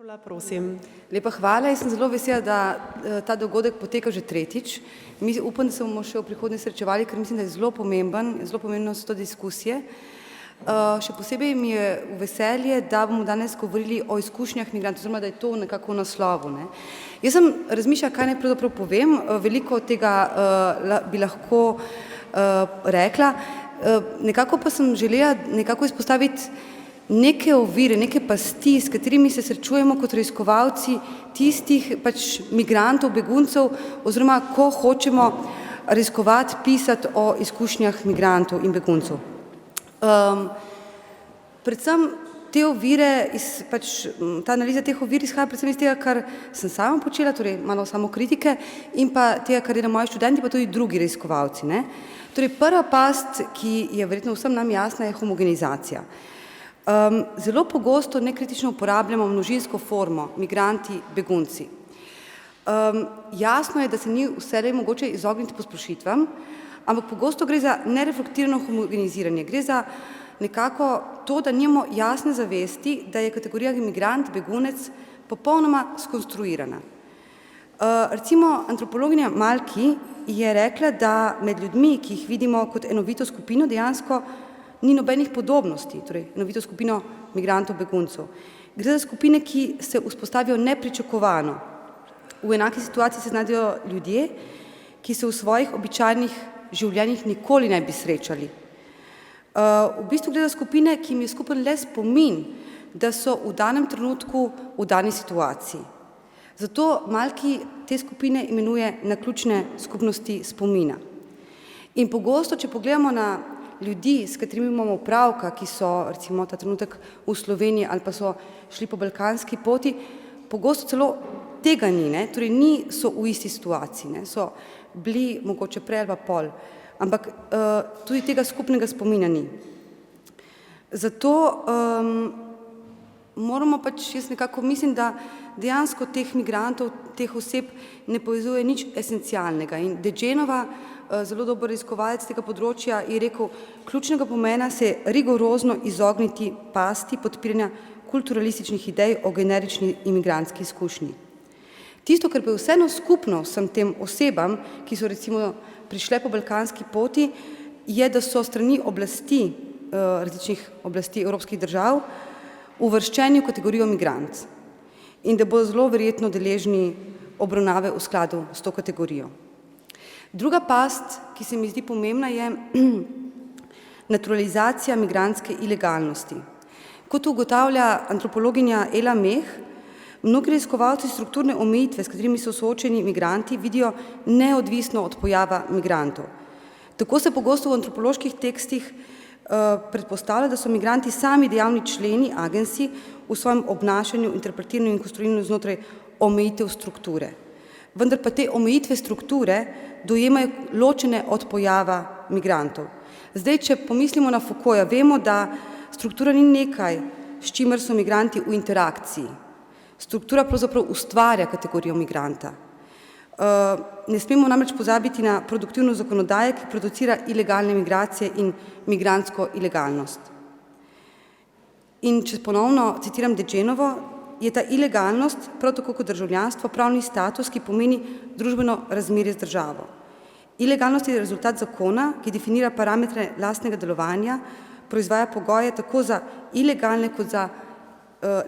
Uršula, prosim. Lepa hvala, jaz sem zelo vesela, da ta dogodek poteka že tretjič. Upam, da se bomo še v prihodnje srečevali, ker mislim, da je zelo pomembno so to diskusije. Še posebej mi je v veselje, da bomo danes govorili o izkušnjah migrantov, oziroma da je to nekako v naslovu. Jaz sem razmišljala, kaj naj pravzaprav povem, veliko od tega bi lahko rekla, nekako pa sem želela nekako izpostaviti neke ovire, neke pasti, s katerimi se srečujemo kot raziskovalci tistih pač migrantov, beguncev, oziroma ko hočemo raziskovati, pisati o izkušnjah migrantov in beguncev. Predvsem te ovire, ta analiza teh ovir izhaja predvsem iz tega, kar sem sama počela, torej malo samokritike, in pa tega, kar delajo moji študenti, pa tudi drugi raziskovalci. Torej prva past, ki je verjetno vsem nam jasna, je homogenizacija. Zelo pogosto nekritično uporabljamo množinsko formo, migranti, begunci. Jasno je, da se ni vselej mogoče izogniti posplošitvam, ampak pogosto gre za nereflektirano homogeniziranje. Gre za nekako to, da nimamo jasne zavesti, da je kategorija migrant, begunec popolnoma skonstruirana. Recimo antropologinja Malki je rekla, da med ljudmi, ki jih vidimo kot enovito skupino, dejansko ni nobenih podobnosti, torej enovito skupino migrantov, beguncev. Gre za skupine, ki se vzpostavijo nepričakovano. V enaki situaciji se znajdejo ljudje, ki se v svojih običajnih življenjih nikoli ne bi srečali. V bistvu gre za skupine, ki jim je skupen le spomin, da so v danem trenutku v dani situaciji. Zato Malki te skupine imenuje naključne skupnosti spomina. In pogosto, če pogledamo na ljudi, s katerimi imamo opravka, ki so recimo ta trenutek v Sloveniji ali pa so šli po balkanski poti, pogosto celo tega ni, torej so v isti situaciji, so bili mogoče prej ali pa pol, ampak tudi tega skupnega spomina ni. Zato moramo jaz nekako mislim, da dejansko teh migrantov, teh oseb ne povezuje nič esencialnega. In De Genova, zelo dober raziskovalec tega področja, je rekel, ključnega pomena se rigorozno izogniti pasti podpiranja kulturalističnih idej o generični imigrantski izkušnji. Tisto, kar pa je vseeno skupno vsem tem osebam, ki so recimo prišle po balkanski poti, je, da so strani oblasti, različnih oblasti evropskih držav, uvrščeni v kategorijo migrant in da bodo zelo verjetno deležni obravnave v skladu s to kategorijo. Druga past, ki se mi zdi pomembna, je naturalizacija migrantske ilegalnosti. Kot ugotavlja antropologinja Ela Meh, mnogi raziskovalci strukturne omejitve, s katerimi so soočeni migranti, vidijo neodvisno od pojava migrantov. Tako se pogosto v antropoloških tekstih predpostavlja, da so migranti sami dejavni členi agencij v svojem obnašanju, interpretiranju in konstruiranju znotraj omejitev strukture. Vendar pa te omejitve strukture dojemajo ločene od pojava migrantov. Zdaj, če pomislimo na Foucaulta, vemo, da struktura ni nekaj, s čimer so migranti v interakciji. Struktura pravzaprav ustvarja kategorijo migranta. Ne smemo namreč pozabiti na produktivno zakonodajo, ki producira ilegalne migracije in migrantsko ilegalnost. In če ponovno citiram De Genovo, je ta ilegalnost, prav tako kot državljanstvo, pravni status, ki pomeni družbeno razmerje z državo. Ilegalnost je rezultat zakona, ki definira parametre lastnega delovanja, proizvaja pogoje tako za ilegalne kot za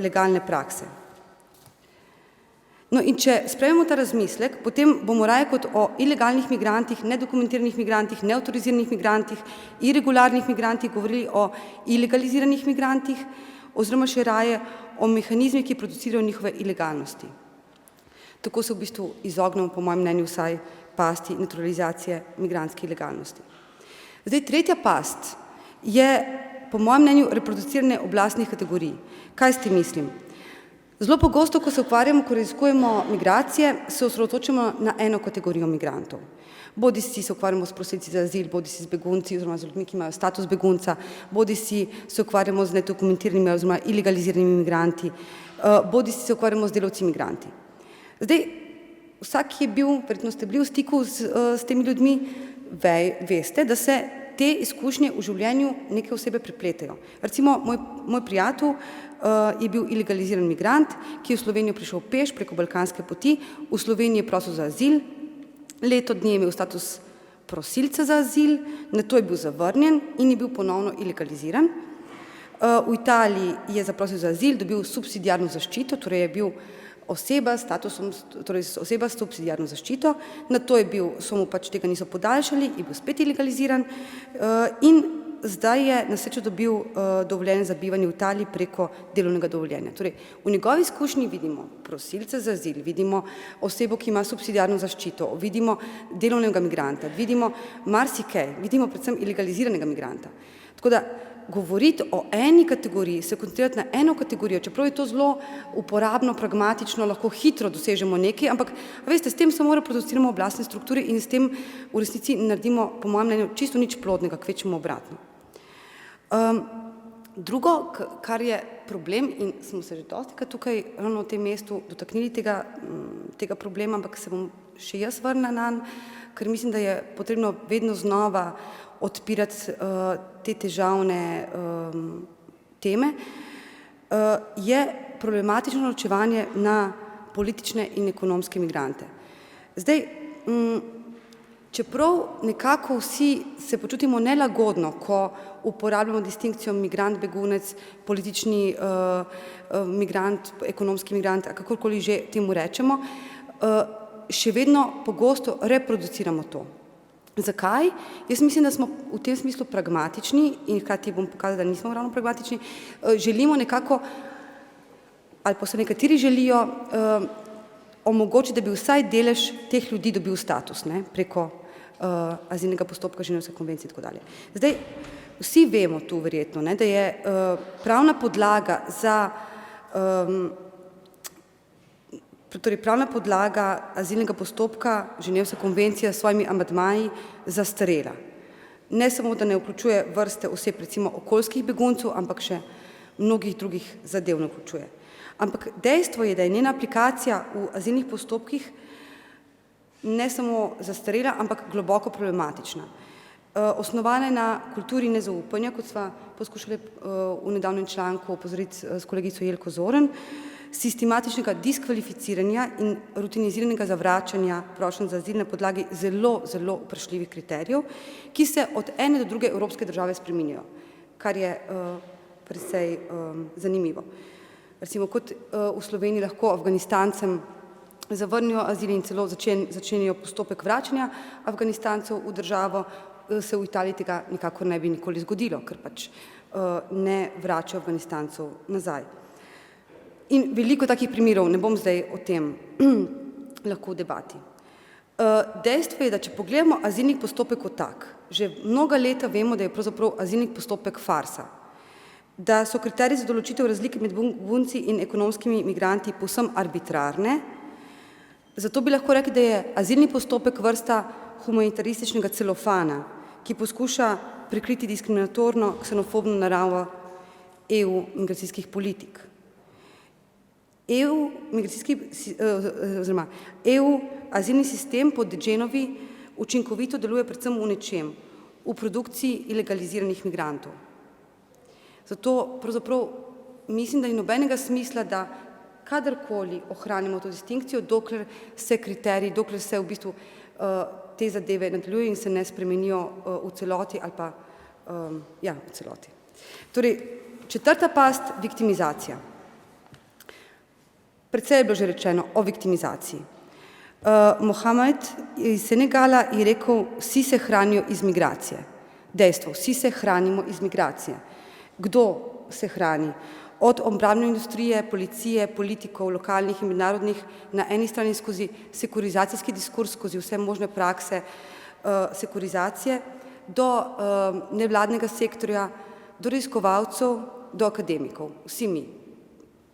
legalne prakse. No, in če sprejmemo ta razmislek, potem bomo raje kot o ilegalnih migrantih, nedokumentiranih migrantih, neautoriziranih migrantih, irregularnih migrantih govorili o ilegaliziranih migrantih, oziroma še raje o mehanizmih, ki producirajo njihove ilegalnosti. Tako se v bistvu izognemo, po mojem mnenju, vsaj pasti naturalizacije migrantske ilegalnosti. Zdaj, tretja past je, po mojem mnenju, reproduciranje oblastnih kategorij. Kaj s tem mislim? Zelo pogosto, ko se ukvarjamo, ko raziskujemo migracije, se osredotočamo na eno kategorijo migrantov. Bodisi se ukvarjamo s prosilci za azil, bodisi z begunci, oziroma z ljudmi, ki imajo status begunca, bodisi se ukvarjamo z nedokumentiranimi oziroma ilegaliziranimi migranti, bodisi se ukvarjamo z delavci migranti. Zdaj, vsak, ki je bil, verjetno ste bili v stiku s temi ljudmi, veste, da se te izkušnje v življenju neke osebe prepletajo. Recimo, moj prijatelj je bil ilegaliziran migrant, ki je v Slovenijo prišel peš preko balkanske poti, v Sloveniji je prosil za azil, leto dni je imel status prosilca za azil, nato je bil zavrnjen in je bil ponovno ilegaliziran. V Italiji je zaprosil za azil, dobil subsidiarno zaščito, torej je bil oseba s subsidiarno zaščito, nato je bil, so mu pač tega niso podaljšali, je bil spet ilegaliziran in zdaj je na srečo dobil dovoljenje za bivanje v Italiji preko delovnega dovoljenja. Torej, v njegovi izkušnji vidimo prosilce za azil, vidimo osebo, ki ima subsidiarno zaščito, vidimo delovnega migranta, vidimo marsikaj, vidimo predvsem ilegaliziranega migranta. Tako da govoriti o eni kategoriji, se koncentrirati na eno kategorijo, čeprav je to zelo uporabno, pragmatično, lahko hitro dosežemo nekaj, ampak veste, s tem samo reproduciramo oblastne strukture in s tem v resnici naredimo, po mojem mnenju, čisto nič plodnega, kvečemo obratno. Drugo, kar je problem, in smo se že dostikrat tukaj ravno v tem mestu dotaknili tega problema, ampak se bom še jaz vrnila nanj, ker mislim, da je potrebno vedno znova odpirati te težavne teme, je problematično ločevanje na politične in ekonomske migrante. Zdaj, čeprav nekako vsi se počutimo nelagodno, ko uporabljamo distinkcijo migrant, begunec, politični migrant, ekonomski migrant, kakorkoli že temu rečemo, še vedno pogosto reproduciramo to. Zakaj? Jaz mislim, da smo v tem smislu pragmatični in hkrati bom pokazala, da nismo ravno pragmatični, želimo nekako, ali pa se nekateri želijo omogočiti, da bi vsaj delež teh ljudi dobil status, ne, preko azilnega postopka, Ženevske konvencije in tako dalje. Zdaj, vsi vemo tu verjetno, ne, da je pravna podlaga za pravna podlaga azilnega postopka Ženevska konvencija s svojimi amandmaji zastarela. Ne samo, da ne vključuje vrste oseb, recimo okoljskih beguncev, ampak še mnogih drugih zadev ne vključuje. Ampak dejstvo je, da je njena aplikacija v azilnih postopkih ne samo zastarela, ampak globoko problematična. Osnovana je na kulturi nezaupanja, kot sva poskušali v nedavnem članku opozoriti s kolegico Jelko Zorn, sistematičnega diskvalificiranja in rutiniziranega zavračanja prošenj za azil na podlagi zelo, zelo vprašljivih kriterijev, ki se od ene do druge evropske države spreminjajo, kar je precej zanimivo. Recimo, kot v Sloveniji lahko Afganistancem zavrnijo azil in celo začenjajo postopek vračanja Afganistancev v državo, se v Italiji tega nikakor ne bi nikoli zgodilo, ker pač ne vračajo Afganistancev nazaj. In veliko takih primerov, ne bom zdaj o tem lahko v debati. Dejstvo je, da če pogledamo azilni postopek kot tak, že mnoga leta vemo, da je pravzaprav azilni postopek farsa, da so kriteriji za določitev razlike med begunci in ekonomskimi migranti povsem arbitrarne, zato bi lahko rekli, da je azilni postopek vrsta humanitarističnega celofana, ki poskuša prikriti diskriminatorno, ksenofobno naravo EU migracijskih politik. EU azilni sistem po Degenovi učinkovito deluje predvsem v nečem, v produkciji ilegaliziranih migrantov. Zato pravzaprav mislim, da ni nobenega smisla, da kadarkoli ohranimo to distinkcijo, dokler se kriteriji, dokler se v bistvu te zadeve nadaljujejo in se ne spremenijo v celoti ali pa v celoti. Torej, četrta past, viktimizacija. Precej je bilo že rečeno o viktimizaciji. Mohamed iz Senegala je rekel, vsi se hranijo iz migracije. Dejstvo, vsi se hranimo iz migracije. Kdo se hrani? Od obrambne industrije, policije, politikov, lokalnih in mednarodnih, na eni strani skozi sekurizacijski diskurs, skozi vse možne prakse sekurizacije, do nevladnega sektorja, do raziskovalcev, do akademikov. Vsi mi.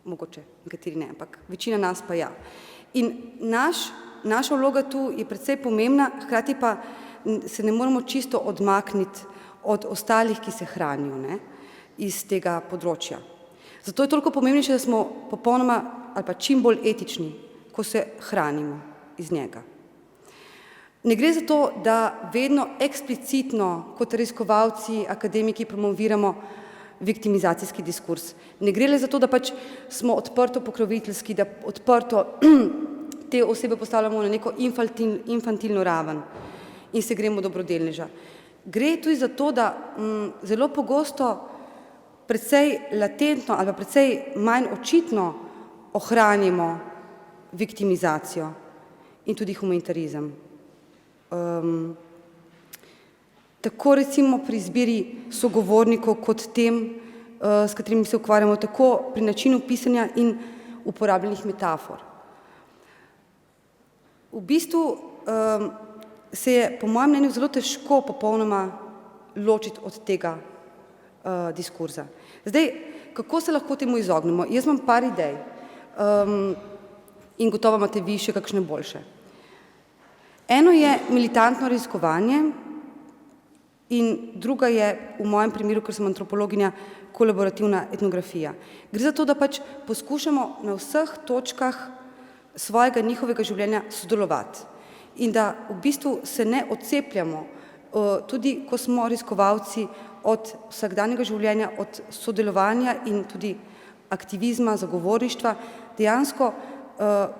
Mogoče nekateri ne, ampak večina nas pa ja. In naša vloga tu je precej pomembna, hkrati pa se ne moramo čisto odmakniti od ostalih, ki se hranijo, ne, iz tega področja. Zato je toliko pomembnejše, da smo popolnoma ali pa čim bolj etični, ko se hranimo iz njega. Ne gre za to, da vedno eksplicitno kot raziskovalci, akademiki promoviramo viktimizacijski diskurs. Ne gre le za to, da pač smo odprto pokroviteljski, da odprto te osebe postavljamo na neko infantilno raven in se gremo dobrodelneža. Gre tudi za to, da zelo pogosto precej latentno ali pa precej manj očitno ohranimo viktimizacijo in tudi humanitarizem. Tako recimo pri izbiri sogovornikov kot tem, s katerimi se ukvarjamo, tako pri načinu pisanja in uporabljenih metafor. V bistvu se je po mojem mnenju zelo težko popolnoma ločiti od tega diskurza. Zdaj, kako se lahko temu izognemo? Jaz imam par idej in gotovo imate vi še kakšne boljše. Eno je militantno raziskovanje in druga je, v mojem primeru, ker sem antropologinja, kolaborativna etnografija. Gre za to, da pač poskušamo na vseh točkah svojega njihovega življenja sodelovati in da v bistvu se ne odcepljamo, tudi ko smo raziskovalci, od vsakdanjega življenja, od sodelovanja in tudi aktivizma, zagovorništva, dejansko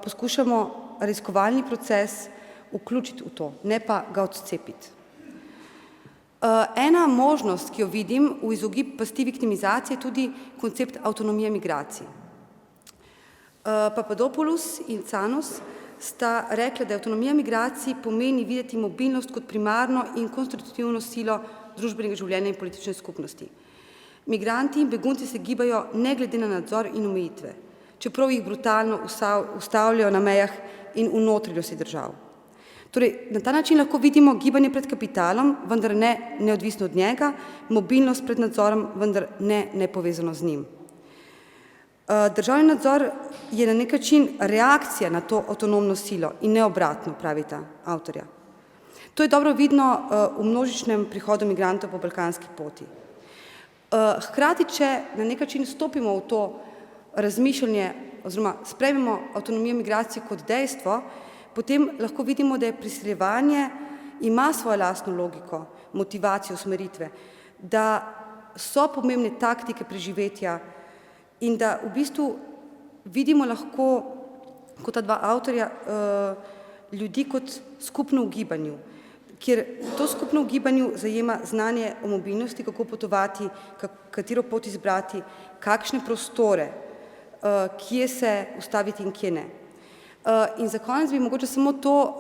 poskušamo raziskovalni proces vključiti v to, ne pa ga odcepiti. Ena možnost, ki jo vidim v izogib pasti viktimizacije, je tudi koncept avtonomije migracij. Papadopoulos in Canos sta rekla, da avtonomija migracij pomeni videti mobilnost kot primarno in konstitutivno silo družbenega življenja in politične skupnosti. Migranti in begunci se gibajo ne glede na nadzor in omejitve, čeprav jih brutalno ustavljajo na mejah in v notranjosti držav. Torej, na ta način lahko vidimo gibanje pred kapitalom, vendar ne neodvisno od njega, mobilnost pred nadzorom, vendar ne nepovezano z njim. Državni nadzor je na nek način reakcija na to avtonomno silo in ne obratno, pravita avtorja. To je dobro vidno v množičnem prihodu migrantov po balkanski poti. Hkrati, če na nek način stopimo v to razmišljanje oziroma sprejmemo avtonomijo migracij kot dejstvo, potem lahko vidimo, da je priseljevanje ima svojo lastno logiko, motivacijo, usmeritve, da so pomembne taktike preživetja in da v bistvu vidimo lahko, kot ta dva avtorja, ljudi kot skupno v gibanju, kjer to skupno v gibanju zajema znanje o mobilnosti, kako potovati, katero pot izbrati, kakšne prostore, kje se ustaviti in kje ne. In za konec bi mogoče samo to,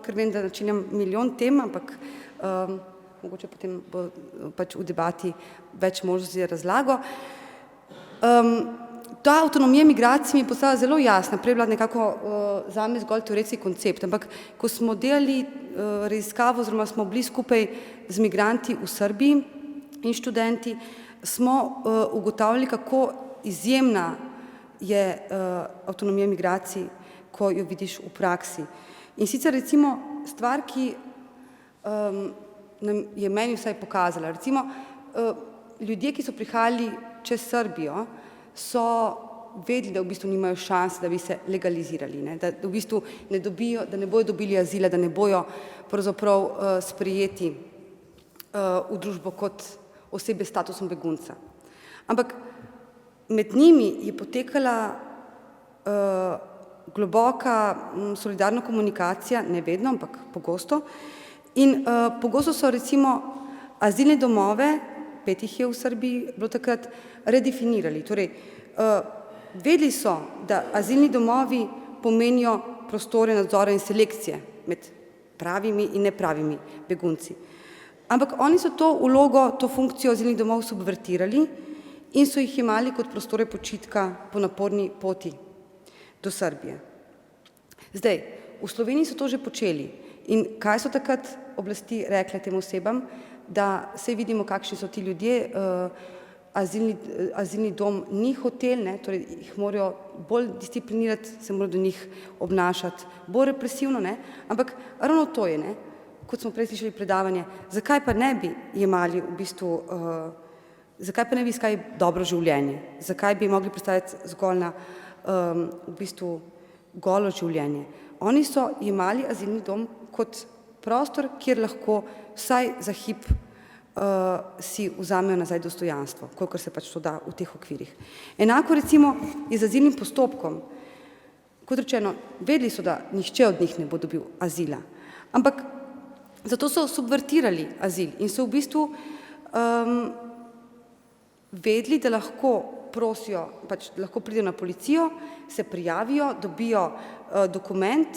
ker vem, da načinjam milijon tem, ampak mogoče potem bo pač v debati več možnosti za razlago. Ta avtonomija migracij mi je postala zelo jasna, prej bila nekako zame zgolj teoretski koncept, ampak ko smo delali raziskavo oziroma smo bili skupaj z migranti v Srbiji in študenti, smo ugotavljali, kako izjemna je avtonomija migracij, ko jo vidiš v praksi. In sicer recimo stvar, ki nam je meni vsaj pokazala, recimo ljudje, ki so prihajali čez Srbijo, so vedeli, da v bistvu nimajo šans, da bi se legalizirali, ne? Da v bistvu ne dobijo, da ne bojo dobili azila, da ne bojo pravzaprav sprejeti v družbo kot osebe s statusom begunca. Ampak med njimi je potekala globoka solidarna komunikacija, ne vedno, ampak pogosto. In pogosto so recimo azilne domove, 5 jih je v Srbiji, bilo takrat redefinirali. Torej, vedeli so, da azilni domovi pomenijo prostore nadzora in selekcije med pravimi in nepravimi begunci. Ampak oni so to vlogo, to funkcijo azilnih domov subvertirali in so jih imeli kot prostore počitka po naporni poti do Srbije. Zdaj, v Sloveniji so to že počeli in kaj so takrat oblasti rekle tem osebam, da se vidimo, kakšni so ti ljudje, azilni dom ni hotel, ne, torej jih morajo bolj disciplinirati, se morajo do njih obnašati bolj represivno, ne, ampak ravno to je, ne, kot smo prej slišali predavanje, zakaj pa ne bi jemali v bistvu, zakaj pa ne bi iskali dobro življenje, zakaj bi mogli predstavljati zgolj na v bistvu golo življenje. Oni so jemali azilni dom kot prostor, kjer lahko vsaj za hip si vzamejo nazaj dostojanstvo, kolikor se pač to da v teh okvirih. Enako recimo je z azilnim postopkom. Kot rečeno, vedeli so, da nihče od njih ne bo dobil azila, ampak zato so subvertirali azil in so v bistvu vedeli, da lahko prosijo, pač lahko pridejo na policijo, se prijavijo, dobijo dokument,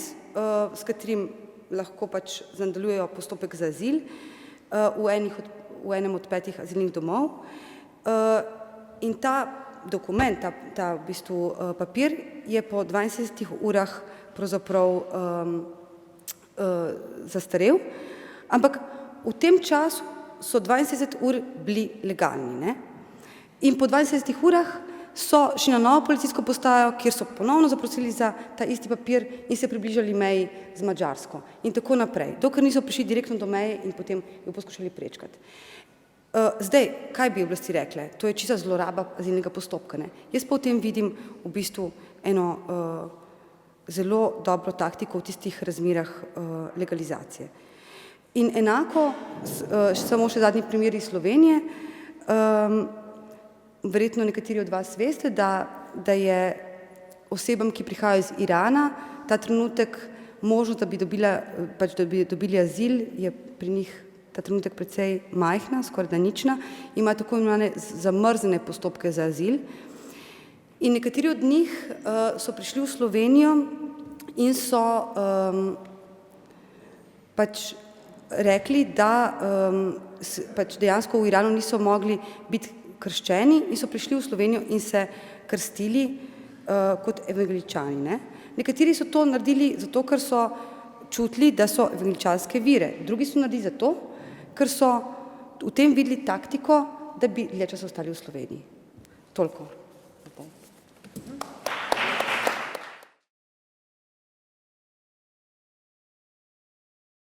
s katerim lahko pač nadaljujejo postopek za azil v enem od 5 azilnih domov. In ta dokument, ta v bistvu papir je po 72 urah pravzaprav zastarel, ampak v tem času so 72 ur bili legalni, ne? In po 20 urah so šli na novo policijsko postajo, kjer so ponovno zaprosili za ta isti papir in se približali meji z Madžarsko in tako naprej, dokler niso prišli direktno do meje in potem jo poskušali prečkati. Zdaj, kaj bi oblasti rekle? To je čista zloraba azilnega postopka, ne? Jaz pa v tem vidim v bistvu eno zelo dobro taktiko v tistih razmerah legalizacije. In enako, samo še zadnji primer iz Slovenije, verjetno nekateri od vas veste, da je osebam, ki prihajajo iz Irana, ta trenutek možnost, da bi dobili azil, je pri njih ta trenutek precej majhna, skorajda nična, ima tako imenovane zamrznjene postopke za azil. In nekateri od njih so prišli v Slovenijo in so pač rekli, da pač dejansko v Iranu niso mogli biti krščeni in so prišli v Slovenijo in se krstili kot evangeličani, ne? Nekateri so to naredili zato, ker so čutili, da so evangeličanske vire. Drugi so naredili zato, ker so v tem videli taktiko, da bi dlje časa ostali v Sloveniji. Toliko.